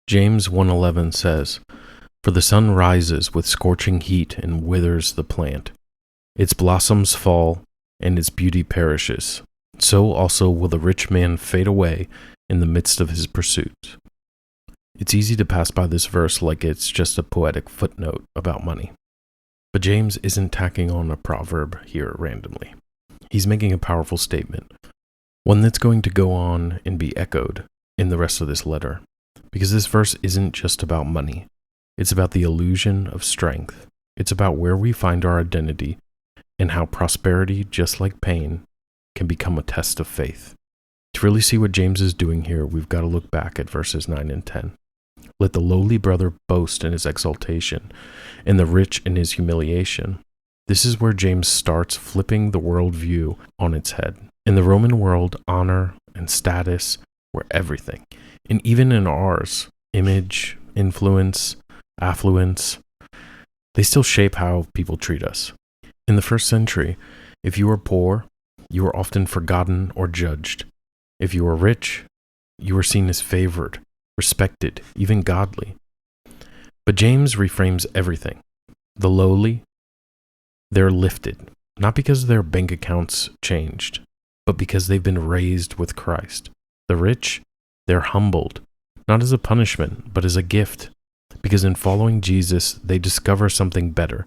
James 1:11 says, "For the sun rises with scorching heat and withers the plant. Its blossoms fall, and its beauty perishes. So also will the rich man fade away in the midst of his pursuits." It's easy to pass by this verse like it's just a poetic footnote about money. But James isn't tacking on a proverb here randomly. He's making a powerful statement, one that's going to go on and be echoed in the rest of this letter. Because this verse isn't just about money. It's about the illusion of strength. It's about where we find our identity and how prosperity, just like pain, can become a test of faith. To really see what James is doing here, we've got to look back at verses 9 and 10. Let the lowly brother boast in his exaltation, and the rich in his humiliation. This is where James starts flipping the worldview on its head. In the Roman world, honor and status were everything. And even in ours, image, influence, affluence, they still shape how people treat us. In the first century, if you were poor, you were often forgotten or judged. If you were rich, you were seen as favored, respected, even godly. But James reframes everything. The lowly, they're lifted, not because their bank accounts changed, but because they've been raised with Christ. The rich, they're humbled, not as a punishment, but as a gift, because in following Jesus, they discover something better,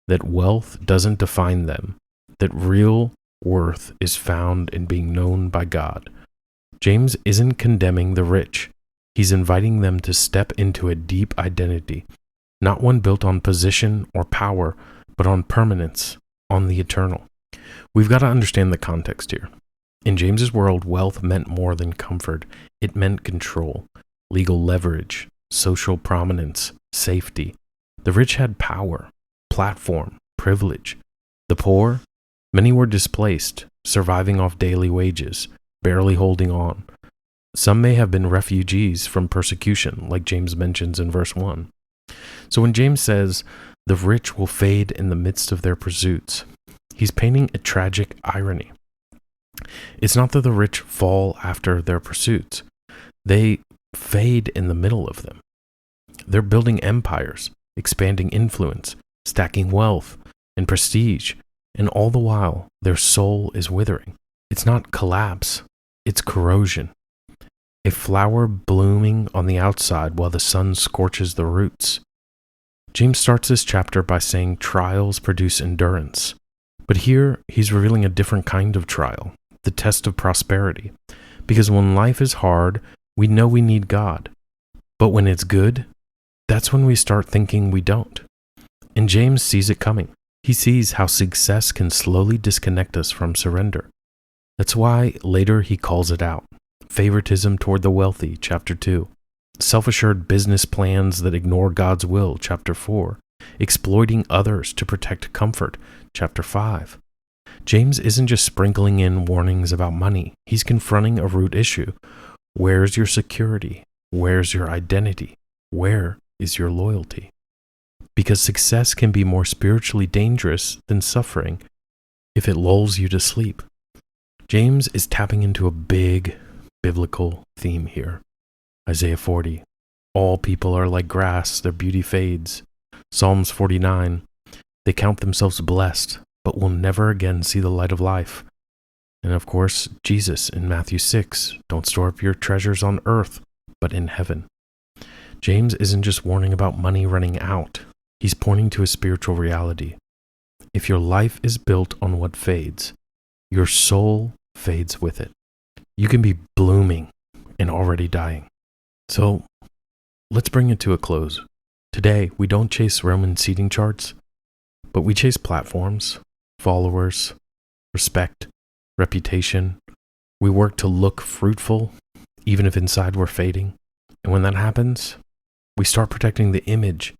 that wealth doesn't define them, that real worth is found in being known by God. James isn't condemning the rich. He's inviting them to step into a deep identity, not one built on position or power, but on permanence, on the eternal. We've got to understand the context here. In James's world, wealth meant more than comfort. It meant control, legal leverage, social prominence, safety. The rich had power, platform, privilege. The poor, many were displaced, surviving off daily wages, barely holding on. Some may have been refugees from persecution, like James mentions in verse 1. So when James says, "The rich will fade in the midst of their pursuits," he's painting a tragic irony. It's not that the rich fall after their pursuits. They fade in the middle of them. They're building empires, expanding influence, stacking wealth and prestige, and all the while, their soul is withering. It's not collapse, it's corrosion. A flower blooming on the outside while the sun scorches the roots. James starts this chapter by saying trials produce endurance. But here, he's revealing a different kind of trial, the test of prosperity. Because when life is hard, we know we need God. But when it's good, that's when we start thinking we don't. And James sees it coming. He sees how success can slowly disconnect us from surrender. That's why later he calls it out. Favoritism toward the wealthy, chapter 2. Self-assured business plans that ignore God's will, chapter 4. Exploiting others to protect comfort, chapter 5. James isn't just sprinkling in warnings about money. He's confronting a root issue. Where's your security? Where's your identity? Where is your loyalty? Because success can be more spiritually dangerous than suffering if it lulls you to sleep. James is tapping into a big biblical theme here. Isaiah 40. All people are like grass, their beauty fades. Psalms 49. They count themselves blessed, but will never again see the light of life. And of course, Jesus in Matthew 6. Don't store up your treasures on earth, but in heaven. James isn't just warning about money running out. He's pointing to a spiritual reality. If your life is built on what fades, your soul fades with it. You can be blooming and already dying. So let's bring it to a close. Today, we don't chase Roman seating charts, but we chase platforms, followers, respect, reputation. We work to look fruitful, even if inside we're fading. And when that happens, we start protecting the image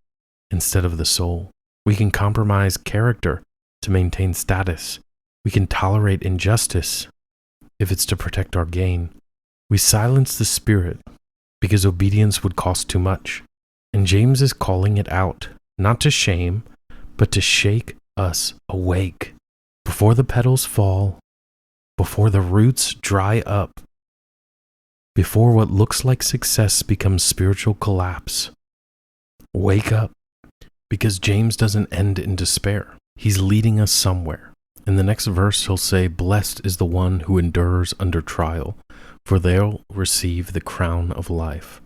instead of the soul. We can compromise character to maintain status. We can tolerate injustice if it's to protect our gain. We silence the spirit because obedience would cost too much. And James is calling it out, not to shame, but to shake us awake. Before the petals fall, before the roots dry up, before what looks like success becomes spiritual collapse. Wake up, because James doesn't end in despair. He's leading us somewhere. In the next verse, he'll say, "Blessed is the one who endures under trial, for they'll receive the crown of life."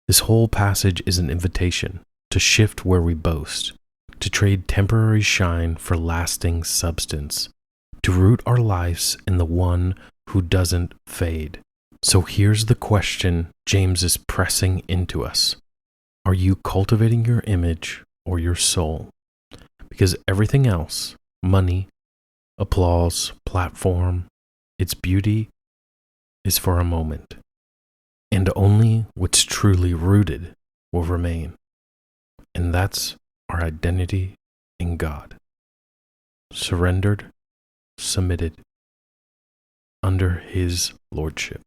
This whole passage is an invitation to shift where we boast, to trade temporary shine for lasting substance, to root our lives in the one who doesn't fade. So here's the question James is pressing into us. Are you cultivating your image or your soul? Because everything else, money, applause, platform, its beauty, is for a moment. And only what's truly rooted will remain. And that's our identity in God. Surrendered, submitted, under His lordship.